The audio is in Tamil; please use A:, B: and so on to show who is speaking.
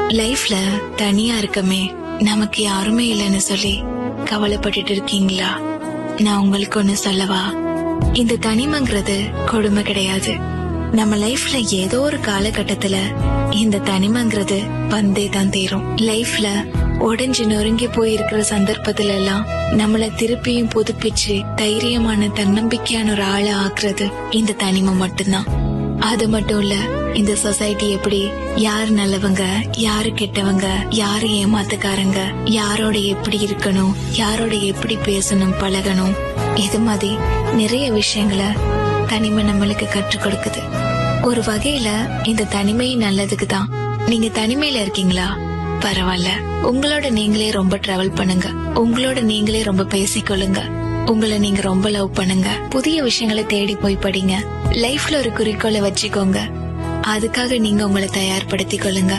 A: லைஃப்ல தனியா இருக்கமே, நமக்கு யாருமே இல்லைன்னு சொல்லி கவலைப்பட்டுட்டு இருக்கீங்களா? நான் உங்களுக்கு ஒண்ணு சொல்லவா? இந்த தனிமைங்கிறது கொடுமை கிடையாது. நம்ம லைஃப்ல ஏதோ ஒரு காலகட்டத்துல இந்த தனிமைங்கிறது வந்தே தான் தீரும். லைஃப்ல உடைஞ்சு நொறுங்கி போயிருக்கிற சந்தர்ப்பத்துல எல்லாம் நம்மள திருப்பியும் புதுப்பிச்சு தைரியமான தன்னம்பிக்கையான ஒரு ஆளை ஆக்குறது இந்த தனிமை மட்டும்தான். அது மட்டும் இல்ல, இந்த சொசைட்டி எப்படி யாரு நல்லவங்க, யாரு கெட்டவங்க, யாரு ஏமாத்துக்காரங்க, யாரோட எப்படி இருக்கணும், யாரோட எப்படி பேசணும், பழகணும், இது மாதிரி நிறைய விஷயங்களை தனிமை நம்மளுக்கு கற்றுக் கொடுக்குது. ஒரு வகையில இந்த தனிமை நல்லதுக்கு தான். நீங்க தனிமையில இருக்கீங்களா? பரவாயில்ல, உங்களோட நீங்களே ரொம்ப டிராவல் பண்ணுங்க, உங்களோட நீங்களே ரொம்ப பேசிக்கொள்ளுங்க, உங்களை நீங்க ரொம்ப லவ் பண்ணுங்க, புதிய விஷயங்களை தேடி போய் படிங்க, லைஃப்ல ஒரு குறிக்கோளை வச்சுக்கோங்க, அதுக்காக நீங்க உங்களை தயார்படுத்திக் கொள்ளுங்க.